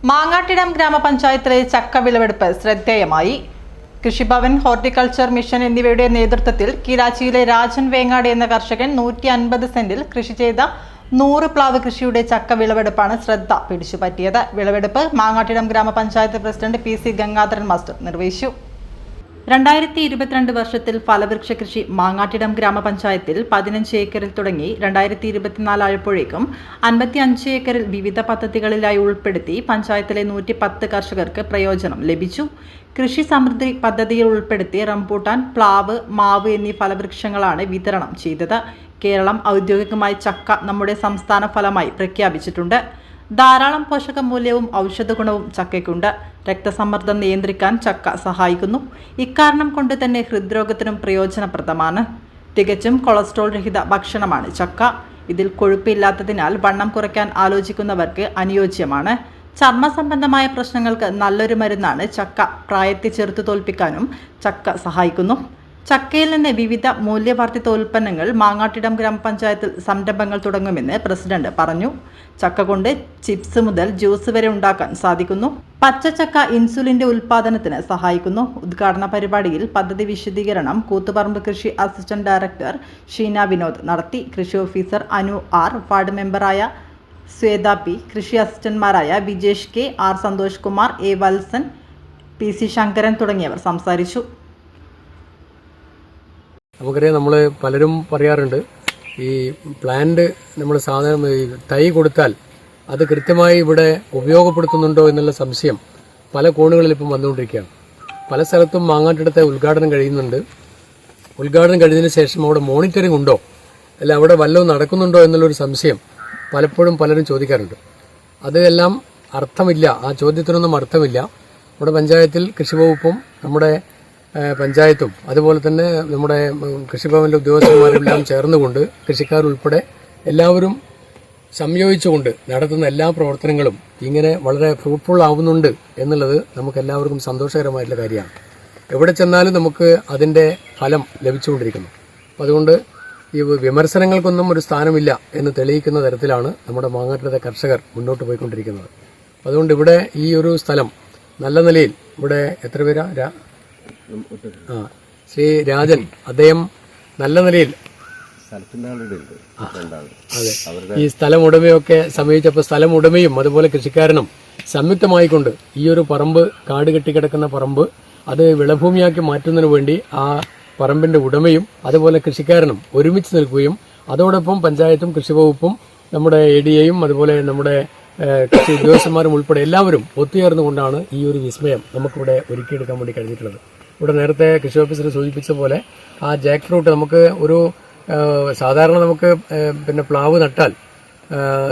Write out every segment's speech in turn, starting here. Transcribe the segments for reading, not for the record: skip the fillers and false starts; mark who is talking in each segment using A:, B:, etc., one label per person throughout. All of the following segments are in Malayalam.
A: മാങ്ങാട്ടിടം ഗ്രാമപഞ്ചായത്തിലെ ചക്ക വിളവെടുപ്പ് ശ്രദ്ധേയമായി. കൃഷിഭവൻ, ഹോർട്ടിക്കൾച്ചർ മിഷൻ എന്നിവയുടെ നേതൃത്വത്തിൽ കീരാച്ചിയിലെ രാജൻ വേങ്ങാട് എന്ന കർഷകൻ 150 സെന്റിൽ കൃഷി ചെയ്ത 100 പ്ലാവ് കൃഷിയുടെ ചക്ക വിളവെടുപ്പാണ് ശ്രദ്ധ പിടിച്ചുപറ്റിയത്. വിളവെടുപ്പ് മാങ്ങാട്ടിടം ഗ്രാമപഞ്ചായത്ത് പ്രസിഡന്റ് PC ഗംഗാധരൻ മാസ്റ്റർ നിർവഹിച്ചു. 2022 വർഷത്തിൽ ഫലവൃക്ഷ കൃഷി മാങ്ങാട്ടിടം ഗ്രാമപഞ്ചായത്തിൽ 15 ഏക്കറിൽ തുടങ്ങി 2024 ആയപ്പോഴേക്കും 55 ഏക്കറിൽ വിവിധ പദ്ധതികളിലായി ഉൾപ്പെടുത്തി പഞ്ചായത്തിലെ 110 കർഷകർക്ക് പ്രയോജനം ലഭിച്ചു. കൃഷി സമൃദ്ധി പദ്ധതിയിൽ ഉൾപ്പെടുത്തി റംബൂട്ടാൻ, പ്ലാവ്, മാവ് എന്നീ ഫലവൃക്ഷങ്ങളാണ് വിതരണം ചെയ്തത്. കേരളം ഔദ്യോഗികമായി ചക്ക നമ്മുടെ സംസ്ഥാന ഫലമായി പ്രഖ്യാപിച്ചിട്ടുണ്ട്. ധാരാളം പോഷകമൂല്യവും ഔഷധഗുണവും ചക്കയ്ക്കുണ്ട്. രക്തസമ്മർദ്ദം നിയന്ത്രിക്കാൻ ചക്ക സഹായിക്കുന്നു. ഇക്കാരണം കൊണ്ട് തന്നെ ഹൃദ്രോഗത്തിനും പ്രയോജനപ്രദമാണ്. തികച്ചും കൊളസ്ട്രോൾ രഹിത ഭക്ഷണമാണ് ചക്ക. ഇതിൽ കൊഴുപ്പില്ലാത്തതിനാൽ വണ്ണം കുറയ്ക്കാൻ ആലോചിക്കുന്നവർക്ക് അനുയോജ്യമാണ്. ചർമ്മ സംബന്ധമായ പ്രശ്നങ്ങൾക്ക് നല്ലൊരു മരുന്നാണ് ചക്ക. പ്രായത്തെ ചെറുത്തു തോൽപ്പിക്കാനും ചക്ക സഹായിക്കുന്നു. ചക്കയിൽ നിന്ന് വിവിധ മൂല്യവർദ്ധിത ഉൽപ്പന്നങ്ങൾ മാങ്ങാട്ടിടം ഗ്രാമപഞ്ചായത്തിൽ സംരംഭങ്ങൾ തുടങ്ങുമെന്ന് പ്രസിഡന്റ് പറഞ്ഞു. ചക്ക കൊണ്ട് ചിപ്സ് മുതൽ ജ്യൂസ് വരെ ഉണ്ടാക്കാൻ സാധിക്കുന്നു. പച്ചച്ചക്ക ഇൻസുലിന്റെ ഉൽപാദനത്തിന് സഹായിക്കുന്നു. ഉദ്ഘാടന പരിപാടിയിൽ പദ്ധതി വിശദീകരണം കൂത്തുപറമ്പ് കൃഷി അസിസ്റ്റന്റ് ഡയറക്ടർ ഷീന വിനോദ് നടത്തി. കൃഷി ഓഫീസർ അനു R, വാർഡ് മെമ്പറായ ശ്വേത P, കൃഷി അസിസ്റ്റന്റുമാരായ Vijesh K, R Santhosh Kumar, A Valsan, PC Sankaran തുടങ്ങിയവർ സംസാരിച്ചു.
B: നമുക്കറിയാം, നമ്മൾ പലരും പറയാറുണ്ട്, ഈ പ്ലാന്റ് നമ്മൾ സാധനം തൈ കൊടുത്താൽ അത് കൃത്യമായി ഇവിടെ ഉപയോഗപ്പെടുത്തുന്നുണ്ടോ എന്നുള്ള സംശയം പല കോണുകളിൽ ഇപ്പം വന്നുകൊണ്ടിരിക്കുകയാണ്. പല സ്ഥലത്തും മാങ്ങാട്ടിടത്തെ ഉദ്ഘാടനം കഴിയുന്നുണ്ട്. ഉദ്ഘാടനം കഴിഞ്ഞതിന് ശേഷം അവിടെ മോണിറ്ററിംഗ് ഉണ്ടോ, അല്ല അവിടെ വല്ലതും നടക്കുന്നുണ്ടോ എന്നുള്ളൊരു സംശയം പലപ്പോഴും പലരും ചോദിക്കാറുണ്ട്. അതെല്ലാം അർത്ഥമില്ല, ആ ചോദ്യത്തിനൊന്നും അർത്ഥമില്ല. നമ്മുടെ പഞ്ചായത്തിൽ കൃഷിവകുപ്പും നമ്മുടെ പഞ്ചായത്തും അതുപോലെ തന്നെ നമ്മുടെ കൃഷിഭവനിലെ ഉദ്യോഗസ്ഥന്മാരെല്ലാം ചേർന്നുകൊണ്ട് കൃഷിക്കാരുൾപ്പെടെ എല്ലാവരും സംയോജിച്ചുകൊണ്ട് നടത്തുന്ന എല്ലാ പ്രവർത്തനങ്ങളും ഇങ്ങനെ വളരെ ഫ്രൂട്ട്ഫുൾ ആവുന്നുണ്ട് എന്നുള്ളത് നമുക്ക് എല്ലാവർക്കും സന്തോഷകരമായിട്ടുള്ള കാര്യമാണ്. എവിടെ ചെന്നാലും നമുക്ക് അതിൻ്റെ ഫലം ലഭിച്ചുകൊണ്ടിരിക്കുന്നു. അപ്പം അതുകൊണ്ട് ഈ വിമർശനങ്ങൾക്കൊന്നും ഒരു സ്ഥാനമില്ല എന്ന് തെളിയിക്കുന്ന തരത്തിലാണ് നമ്മുടെ മാങ്ങാട്ടിടത്തെ കർഷകർ മുന്നോട്ട് പോയിക്കൊണ്ടിരിക്കുന്നത്. അതുകൊണ്ട് ഇവിടെ ഈ ഒരു സ്ഥലം നല്ല നിലയിൽ, ഇവിടെ എത്ര പേരാ, ശ്രീ രാജൻ, അദ്ദേഹം നല്ല നിലയിൽ അതെ ഈ സ്ഥലം ഉടമയൊക്കെ സമീപിച്ചപ്പോൾ സ്ഥലം ഉടമയും അതുപോലെ കൃഷിക്കാരനും സംയുക്തമായിക്കൊണ്ട് ഈ ഒരു പറമ്പ്, കാട് കെട്ടിക്കിടക്കുന്ന പറമ്പ്, അത് വിളഭൂമിയാക്കി മാറ്റുന്നതിന് വേണ്ടി ആ പറമ്പിന്റെ ഉടമയും അതുപോലെ കൃഷിക്കാരനും ഒരുമിച്ച് നിൽക്കുകയും അതോടൊപ്പം പഞ്ചായത്തും കൃഷിവകുപ്പും നമ്മുടെ ADAയും അതുപോലെ നമ്മുടെ കൃഷി ഉദ്യോഗസ്ഥന്മാരും ഉൾപ്പെടെ എല്ലാവരും ഒത്തുചേർന്നുകൊണ്ടാണ് ഈ ഒരു വിസ്മയം നമുക്കിവിടെ ഒരുക്കിയെടുക്കാൻ വേണ്ടി കഴിഞ്ഞിട്ടുള്ളത്. ഇവിടെ നേരത്തെ കൃഷി ഓഫീസർ സൂചിപ്പിച്ച പോലെ ആ ജാക്ക് ഫ്രൂട്ട് നമുക്ക് ഒരു സാധാരണ നമുക്ക് പിന്നെ പ്ലാവ് നട്ടാൽ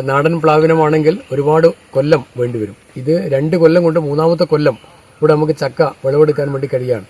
B: നാടൻ പ്ലാവിനമാണെങ്കിൽ ഒരുപാട് കൊല്ലം വേണ്ടിവരും. ഇത് 2 കൊല്ലം കൊണ്ട് 3ാമത്തെ കൊല്ലം ഇവിടെ നമുക്ക് ചക്ക വിളവെടുക്കാൻ വേണ്ടി കഴിയാണ്.